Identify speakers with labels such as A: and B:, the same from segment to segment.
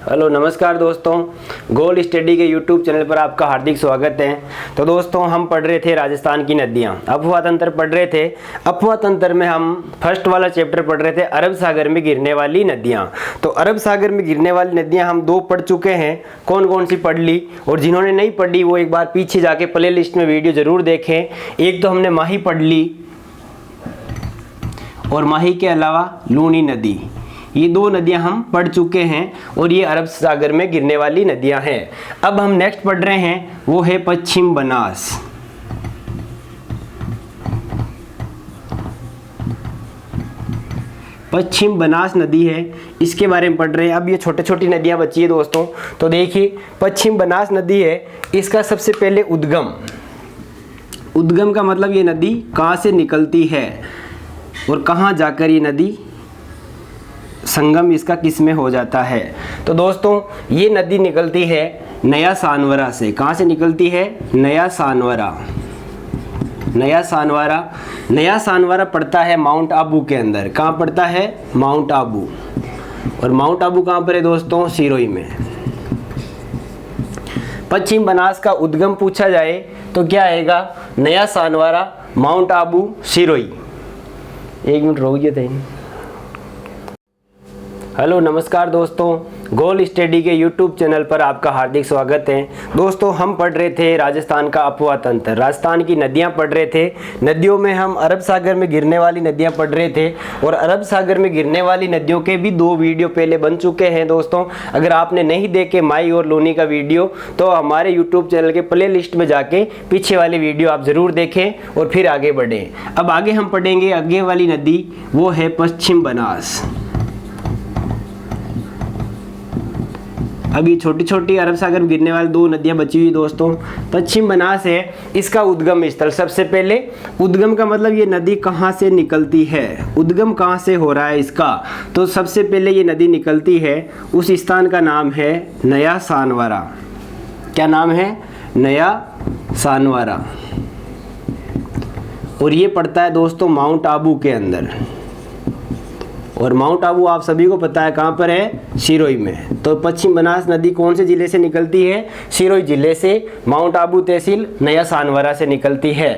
A: Hello नमस्कार दोस्तों, gold study के यूट्यूब चैनल पर आपका हार्दिक स्वागत है। तो दोस्तों हम पढ़ रहे थे राजस्थान की नदियाँ, अफवाह तंत्र पढ़ रहे थे। अफवाह तंत्र में हम फर्स्ट वाला चैप्टर पढ़ रहे थे, अरब सागर में गिरने वाली नदियाँ। तो अरब सागर में गिरने वाली नदियाँ हम 2 पढ़ चुके हैं। कौन कौन सी पढ़ ली, और जिन्होंने नहीं पढ़ ली वो एक बार पीछे जाके प्ले लिस्ट में वीडियो ज़रूर देखें। एक तो हमने माही पढ़ ली, और माही के अलावा लूनी नदी, ये 2 नदियां हम पढ़ चुके हैं और ये अरब सागर में गिरने वाली नदियां हैं। अब हम नेक्स्ट पढ़ रहे हैं, वो है पश्चिम बनास। पश्चिम बनास नदी है, इसके बारे में पढ़ रहे हैं। अब ये छोटे छोटी नदियां बची है दोस्तों, तो देखिए पश्चिम बनास नदी है, इसका सबसे पहले उद्गम का मतलब ये नदी कहाँ से निकलती है और कहाँ जाकर ये नदी संगम इसका किस में हो जाता है। तो दोस्तों ये नदी निकलती है नया सानवरा से। कहाँ से निकलती है? नया सानवरा। नया सानवरा पड़ता है माउंट आबू के अंदर। कहाँ पड़ता है? माउंट आबू। और माउंट आबू कहाँ पर है दोस्तों? सिरोही में। पश्चिम बनास का उद्गम पूछा जाए तो क्या आएगा? नया सानवरा, माउंट आबू, सिरोही। 1 मिनट रोकिए थे। हेलो नमस्कार दोस्तों, गोल्ड स्टडी के यूट्यूब चैनल पर आपका हार्दिक स्वागत है। दोस्तों हम पढ़ रहे थे राजस्थान का अफवाह तंत्र, राजस्थान की नदियां पढ़ रहे थे। नदियों में हम अरब सागर में गिरने वाली नदियां पढ़ रहे थे, और अरब सागर में गिरने वाली नदियों के भी 2 वीडियो पहले बन चुके हैं दोस्तों। अगर आपने नहीं देखे माई और लूनी का वीडियो, तो हमारे यूट्यूब चैनल के प्ले लिस्ट में जाके पीछे वाली वीडियो आप ज़रूर देखें और फिर आगे बढ़ें। अब आगे हम पढ़ेंगे आगे वाली नदी, वो है पश्चिम बनास। अभी छोटी छोटी अरब सागर में गिरने वाली 2 नदियां बची हुई दोस्तों। पश्चिम बनास है, इसका उद्गम स्थल। सबसे पहले उद्गम का मतलब ये नदी कहाँ से निकलती है, उद्गम कहाँ से हो रहा है इसका। तो सबसे पहले ये नदी निकलती है, उस स्थान का नाम है नया सानवरा। क्या नाम है? नया सानवरा। और ये पड़ता है दोस्तों माउंट आबू के अंदर। और माउंट आबू आप सभी को पता है कहाँ पर है? सिरोही में। तो पश्चिम बनास नदी कौन से जिले से निकलती है? सिरोही जिले से, माउंट आबू तहसील, नया सानवरा से निकलती है।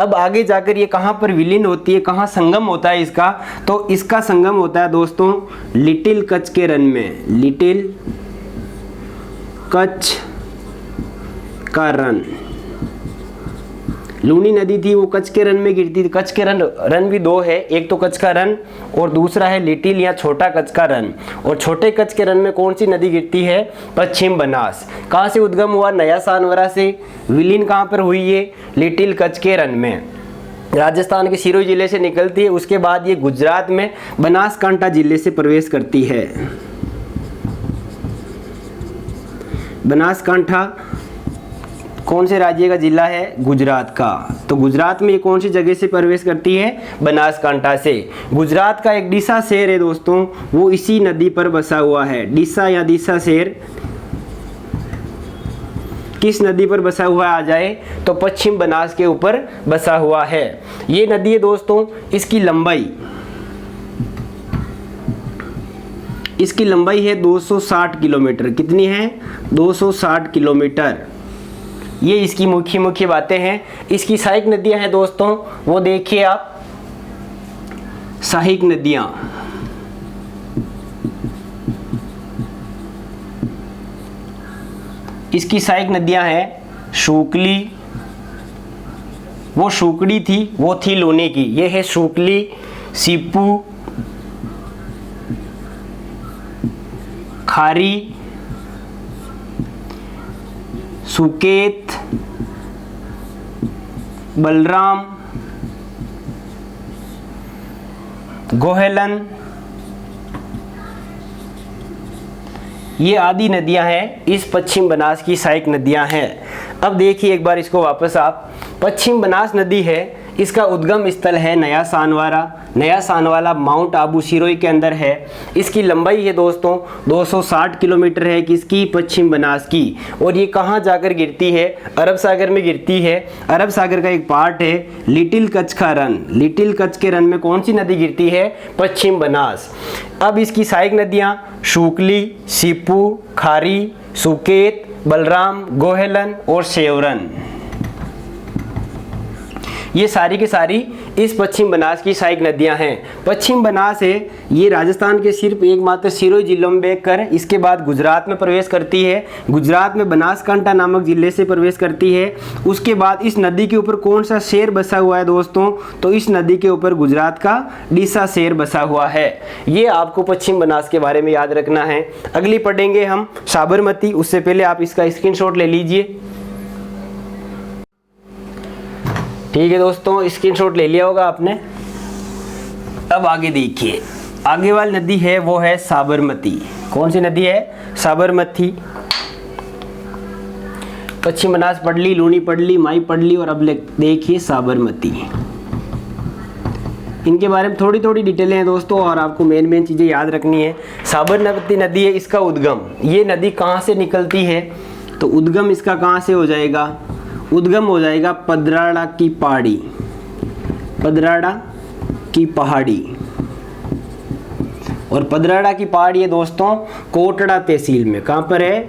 A: अब आगे जाकर ये कहाँ पर विलीन होती है, कहाँ संगम होता है इसका? तो इसका संगम होता है दोस्तों लिटिल कच्छ के रन में। लिटिल कच्छ का रन, लूनी नदी थी वो कच्छ के रन में गिरती थी। कच्छ के रन भी 2 है, एक तो कच्छ का रन और दूसरा है लिटिल या छोटा कच्छ का रन। और छोटे कच्छ के रन में कौन सी नदी गिरती है? पश्चिम बनास। कहाँ से उद्गम हुआ? नया सानवरा से। विलीन कहाँ पर हुई ये? लिटिल कच्छ के रन में। राजस्थान के सिरोही जिले से निकलती है, उसके बाद ये गुजरात में बनासकांठा जिले से प्रवेश करती है। बनासकांठा कौन से राज्य का जिला है? गुजरात का। तो गुजरात में ये कौन सी जगह से प्रवेश करती है? बनासकांठा से। गुजरात का एक डीसा शहर है दोस्तों, वो इसी नदी पर बसा हुआ है। डीसा या डीसा शहर किस नदी पर बसा हुआ आ जाए तो पश्चिम बनास के ऊपर बसा हुआ है। ये नदी है दोस्तों, इसकी लंबाई है 260 किलोमीटर। कितनी है? 260 किलोमीटर। ये इसकी मुख्य बातें हैं। इसकी सहायक नदियां हैं दोस्तों, वो देखिए आप, सहायक नदियां। इसकी सहायक नदियां हैं शुक्ली, वो शुकड़ी थी, वो थी लूनी की। ये है शुक्ली, सीपू, खारी, सुकेत, बलराम, गोहेलन, ये आदि नदियां हैं इस पश्चिम बनास की सहायक नदियां हैं। अब देखिए एक बार इसको वापस आप, पश्चिम बनास नदी है, इसका उद्गम स्थल है नया सानवारा। नया सानवाला माउंट आबू सिरोही के अंदर है। इसकी लंबाई है दोस्तों 260 किलोमीटर है, किसकी, पश्चिम बनास की। और ये कहाँ जाकर गिरती है, अरब सागर में गिरती है। अरब सागर का एक पार्ट है लिटिल कच्छ का रन। लिटिल कच्छ के रन में कौन सी नदी गिरती है, पश्चिम बनास। अब इसकी सहायक नदियाँ शुक्ली, सीपू, खारी, सुकेत, बलराम, गोहेलन और सेवरन, ये सारी की सारी इस पश्चिम बनास की सहायक नदियां हैं। पश्चिम बनास है ये राजस्थान के सिर्फ एकमात्र सिरोही जिलों में बहकर इसके बाद गुजरात में प्रवेश करती है। गुजरात में बनासकांठा नामक जिले से प्रवेश करती है। उसके बाद इस नदी के ऊपर कौन सा शहर बसा हुआ है दोस्तों, तो इस नदी के ऊपर गुजरात का डीसा शहर बसा हुआ है। ये आपको पश्चिम बनास के बारे में याद रखना है। अगली पढ़ेंगे हम साबरमती, उससे पहले आप इसका स्क्रीनशॉट ले लीजिए। ठीक है दोस्तों, स्क्रीनशॉट ले लिया होगा आपने। अब आगे देखिए, आगे वाली नदी है वो है साबरमती। कौन सी नदी है, साबरमती। पश्चिम बनास पढ़ ली, लूनी पढ़ ली, माई पढ़ ली, और अब देखिए साबरमती। इनके बारे में थोड़ी थोड़ी डिटेलें हैं दोस्तों, और आपको मेन चीज़ें याद रखनी है। साबरमती नदी है, इसका उद्गम, ये नदी कहाँ से निकलती है, तो उद्गम इसका कहाँ से हो जाएगा, उद्गम हो जाएगा पदराड़ा की पहाड़ी। पदराड़ा की पहाड़ी, और पदराड़ा की पहाड़ी है दोस्तों कोटड़ा तहसील में। कहाँ पर है,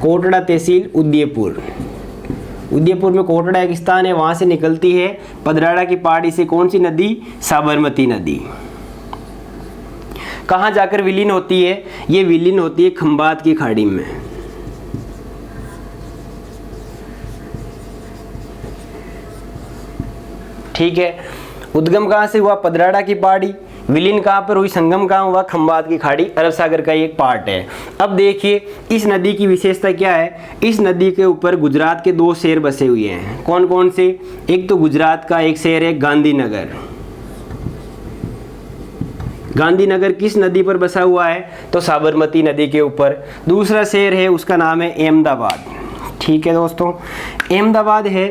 A: कोटड़ा तहसील, उदयपुर। उदयपुर में कोटड़ा एक स्थान है, वहां से निकलती है पदराड़ा की पहाड़ी से कौन सी नदी, साबरमती नदी। कहाँ जाकर विलीन होती है, ये विलीन होती है खंबात की खाड़ी में। ठीक है, उद्गम कहाँ से हुआ, पदराड़ा की पहाड़ी। विलीन कहाँ पर हुई, संगम कहाँ हुआ, खंबात की खाड़ी, अरब सागर का एक पार्ट है। अब देखिए इस नदी की विशेषता क्या है, इस नदी के ऊपर गुजरात के दो शहर बसे हुए हैं। कौन कौन से, एक तो गुजरात का एक शहर है गांधीनगर। गांधीनगर किस नदी पर बसा हुआ है, तो साबरमती नदी के ऊपर। दूसरा शहर है उसका नाम है अहमदाबाद। ठीक है दोस्तों, अहमदाबाद है,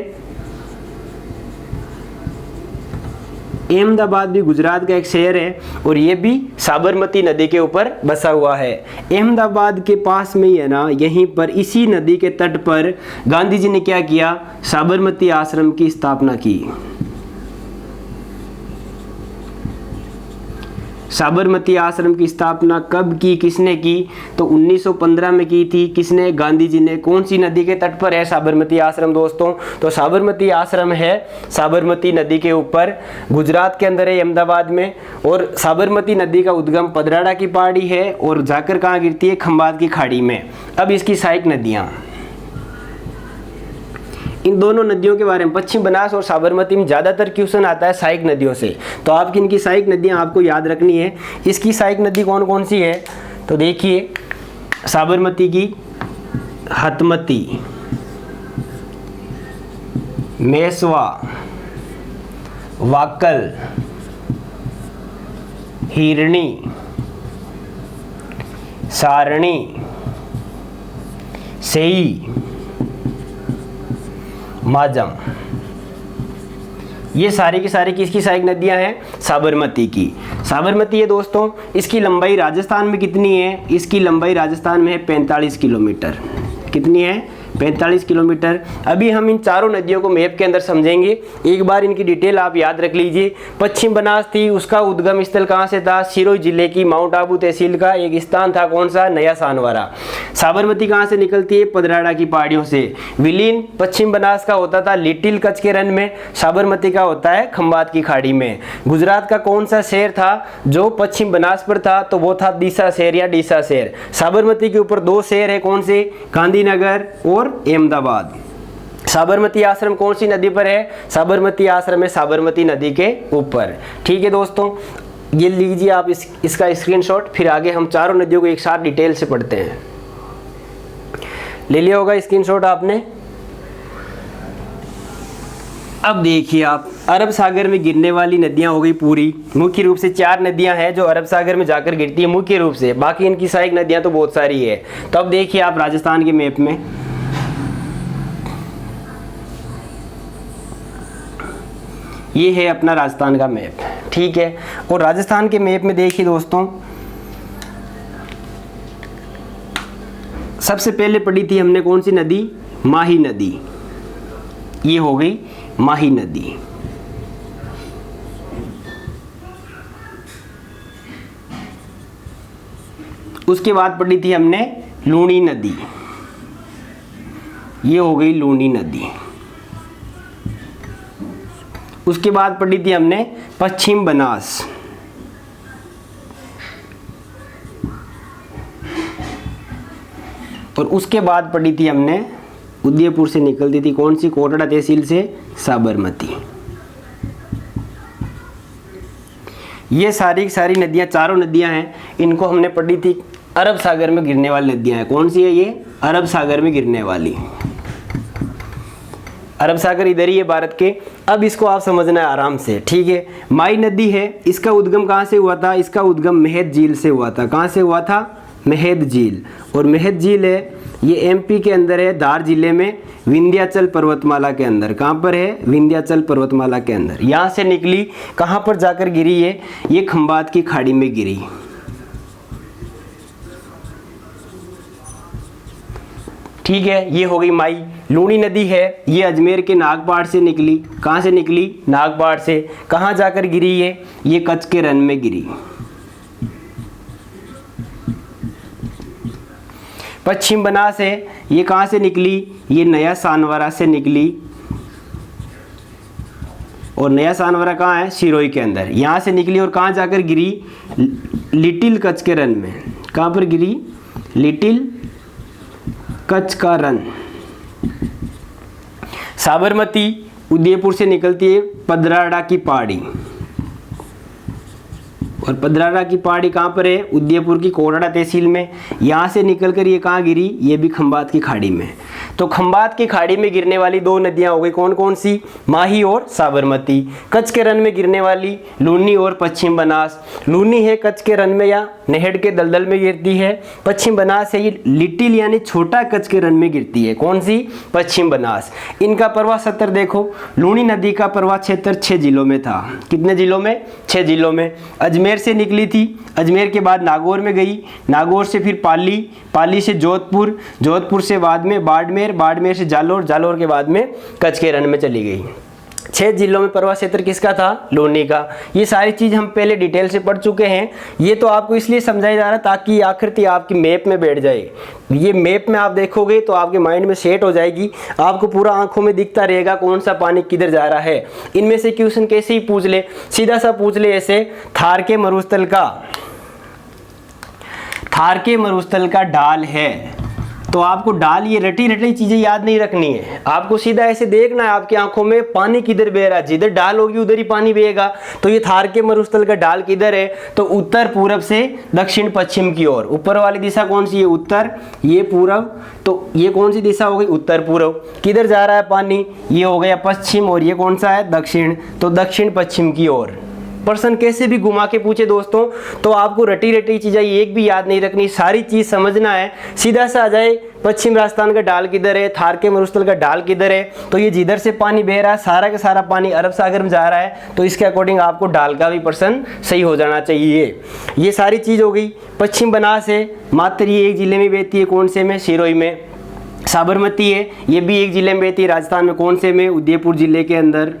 A: अहमदाबाद भी गुजरात का एक शहर है, और ये भी साबरमती नदी के ऊपर बसा हुआ है। अहमदाबाद के पास में ही है ना, यहीं पर इसी नदी के तट पर गांधी जी ने क्या किया, साबरमती आश्रम की स्थापना की। साबरमती आश्रम की स्थापना कब की, किसने की, तो 1915 में की थी। किसने, गांधी जी ने। कौन सी नदी के तट पर है साबरमती आश्रम दोस्तों, तो साबरमती आश्रम है साबरमती नदी के ऊपर, गुजरात के अंदर है, अहमदाबाद में। और साबरमती नदी का उद्गम पदराड़ा की पहाड़ी है, और जाकर कहाँ गिरती है, खंबात की खाड़ी में। अब इसकी सहायक नदियाँ, इन दोनों नदियों के बारे में पश्चिम बनास और साबरमती में ज़्यादातर क्वेश्चन आता है सहायक नदियों से, तो आपकी इनकी सहायक नदियाँ आपको याद रखनी है। इसकी सहायक नदी कौन कौन सी है, तो देखिए साबरमती की हतमती, मेसवा, वाकल, हिरणी, सारणी, सेई, माजम, ये सारी की सारी किसकी सहायक नदियां हैं, साबरमती की। साबरमती है दोस्तों, इसकी लंबाई राजस्थान में कितनी है, इसकी लंबाई राजस्थान में है 45 किलोमीटर। कितनी है, 45 किलोमीटर। अभी हम इन चारों नदियों को मैप के अंदर समझेंगे। एक बार इनकी डिटेल आप याद रख लीजिए। पश्चिम बनास थी, उसका उद्गम स्थल कहाँ से था, सिरोही जिले की माउंट आबू तहसील का एक स्थान था, कौन सा, नया सानवारा। साबरमती कहाँ से निकलती है, पदराड़ा की पहाड़ियों से। विलीन पश्चिम बनास का होता था लिटिल कच्छ के रन में, साबरमती का होता है खंबात की खाड़ी में। गुजरात का कौन सा शहर था जो पश्चिम बनास पर था, तो वो था डीसा शहर या डीसा शहर। साबरमती के ऊपर दो शहर है, कौन से, गांधीनगर और अहमदाबाद। साबरमती आश्रम कौन सी नदी पर है, साबरमती आश्रम है साबरमती नदी के ऊपर। ठीक है दोस्तों, ये लीजिए आप इसका स्क्रीनशॉट, फिर आगे हम चारों नदियों को एक साथ डिटेल से पढ़ते हैं। ले लिया होगा स्क्रीनशॉट आपने। अब देखिए आप, अरब सागर में गिरने वाली नदियां हो गई पूरी। मुख्य रूप से 4 नदियां हैं जो अरब सागर में जाकर गिरती है मुख्य रूप से, बाकी इनकी सहायक नदियां तो बहुत सारी है। तो अब देखिए आप राजस्थान के मैप में, ये है अपना राजस्थान का मैप, ठीक है। और राजस्थान के मैप में देखिए दोस्तों, सबसे पहले पढ़ी थी हमने कौन सी नदी, माही नदी, ये हो गई माही नदी। उसके बाद पढ़ी थी हमने लूणी नदी, ये हो गई लूणी नदी। उसके बाद पढ़ी थी हमने पश्चिम बनास, और उसके बाद पढ़ी थी हमने उदयपुर से निकलती थी कौन सी, कोटड़ा तहसील से साबरमती। ये सारी की सारी नदियाँ, चारों नदियाँ हैं, इनको हमने पढ़ी थी अरब सागर में गिरने वाली नदियाँ हैं। कौन सी है ये, अरब सागर में गिरने वाली। अरब सागर इधर ही है भारत के। अब इसको आप समझना है आराम से, ठीक है। माई नदी है, इसका उद्गम कहाँ से हुआ था, इसका उद्गम मेहद झील से हुआ था। कहाँ से हुआ था, मेहद झील। और मेहद झील है ये एमपी के अंदर है, धार जिले में, विंध्याचल पर्वतमाला के अंदर। कहाँ पर है, विंध्याचल पर्वतमाला के अंदर। यहाँ से निकली, कहाँ पर जाकर गिरी है, ये खंबात की खाड़ी में गिरी। ठीक है, ये हो गई माई। लूणी नदी है, ये अजमेर के नागपाड़ से निकली। कहाँ से निकली, नागपाड़ से। कहाँ जाकर गिरी ये कच्छ के रन में गिरी। पश्चिम बनास है, ये कहाँ से निकली, ये नया सानवरा से निकली। और नया सानवरा कहाँ है, सिरोही के अंदर। यहाँ से निकली और कहाँ जाकर गिरी, लिटिल कच्छ के रन में। कहाँ पर गिरी, लिटिल कच्छ का रन। साबरमती उदयपुर से निकलती है पदराड़ा की पहाड़ी, और पदराड़ा की पहाड़ी कहाँ पर है, उदयपुर की कोटड़ा तहसील में। यहाँ से निकलकर ये कहाँ गिरी, ये भी खंबात की खाड़ी में। तो खंबात की खाड़ी में गिरने वाली दो नदियाँ हो गई, कौन कौन सी, माही और साबरमती। कच्छ के रन में गिरने वाली लूनी और पश्चिम बनास। लूनी है कच्छ के रन में या नहर के दलदल में गिरती है। पश्चिम बनास है ये लिटिल यानी छोटा कच्छ के रन में गिरती है। कौन सी, पश्चिम बनास। इनका प्रवाह क्षेत्र देखो, लूनी नदी का प्रवाह क्षेत्र 6 जिलों में था। कितने जिलों में, 6 जिलों में। अजमेर से निकली थी, अजमेर के बाद नागौर में गई, नागौर से फिर पाली, पाली से जोधपुर, जोधपुर से बाद में बाड़मेर, बाड़मेर से जालोर, जालोर के बाद में कच्छ के रन में चली गई। 6 जिलों में प्रवाह क्षेत्र किसका था, लूनी का। ये सारी चीज़ हम पहले डिटेल से पढ़ चुके हैं। ये तो आपको इसलिए समझाया जा रहा है ताकि आकृति आपकी मैप में बैठ जाए। ये मैप में आप देखोगे तो आपके माइंड में सेट हो जाएगी, आपको पूरा आंखों में दिखता रहेगा कौन सा पानी किधर जा रहा है। इनमें से क्वेश्चन कैसे ही पूछ ले, सीधा सा पूछ ले, ऐसे थार के मरुस्थल का ढाल है, तो आपको ढाल, ये रटी रटी चीजें याद नहीं रखनी है, आपको सीधा ऐसे देखना है आपकी आंखों में पानी किधर बह रहा है। जिधर ढाल होगी उधर ही पानी बहेगा। तो ये थार के मरुस्थल का ढाल किधर है, तो उत्तर पूरब से दक्षिण पश्चिम की ओर। ऊपर वाली दिशा कौन सी है, उत्तर, ये पूरब, तो ये कौन सी दिशा हो गई, उत्तर पूरब। किधर जा रहा है पानी, ये हो गया पश्चिम, और ये कौन सा है, दक्षिण, तो दक्षिण पश्चिम की ओर। पर्सन कैसे भी घुमा के पूछे दोस्तों तो आपको रटी रटी चीजें एक भी याद नहीं रखनी, सारी चीज समझना है। सीधा सा आ जाए, पश्चिम राजस्थान का ढाल किधर है, थार के मरुस्थल का ढाल किधर है, तो ये जिधर से पानी बह रहा है सारा का सारा पानी अरब सागर में जा रहा है, तो इसके अकॉर्डिंग आपको ढाल का भी पर्सन सही हो जाना चाहिए। ये सारी चीज हो गई। पश्चिम बनास है, मात्र ये एक जिले में बहती है, कौन से में, सिरोही में। साबरमती है, ये भी एक जिले में बहती है, राजस्थान में, कौन से में, उदयपुर जिले के अंदर।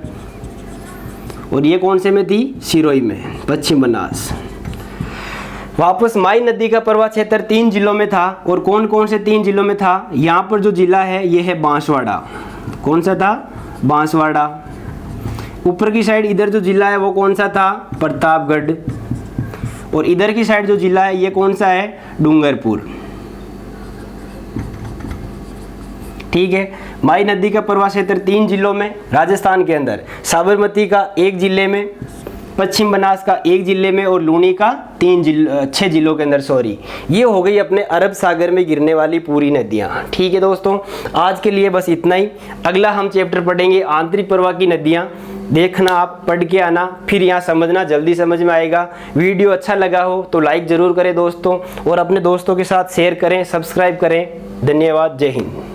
A: और ये कौन से में थी, सिरोही में, पश्चिम बनास। वापस माई नदी का प्रवाह क्षेत्र 3 जिलों में था, और कौन कौन से 3 जिलों में था, यहाँ पर जो जिला है ये है बांसवाड़ा। कौन सा था, बांसवाड़ा। ऊपर की साइड इधर जो जिला है वो कौन सा था, प्रतापगढ़। और इधर की साइड जो जिला है ये कौन सा है, डूंगरपुर। ठीक है, माई नदी का प्रवाह क्षेत्र 3 जिलों में, राजस्थान के अंदर, साबरमती का 1 जिले में, पश्चिम बनास का 1 जिले में, और लूनी का 6 जिलों के अंदर, सॉरी। ये हो गई अपने अरब सागर में गिरने वाली पूरी नदियाँ। ठीक है दोस्तों, आज के लिए बस इतना ही। अगला हम चैप्टर पढ़ेंगे आंतरिक प्रवाह की नदियाँ। देखना, आप पढ़ के आना, फिर यहाँ समझना, जल्दी समझ में आएगा। वीडियो अच्छा लगा हो तो लाइक ज़रूर करें दोस्तों, और अपने दोस्तों के साथ शेयर करें, सब्सक्राइब करें। धन्यवाद, जय हिंद।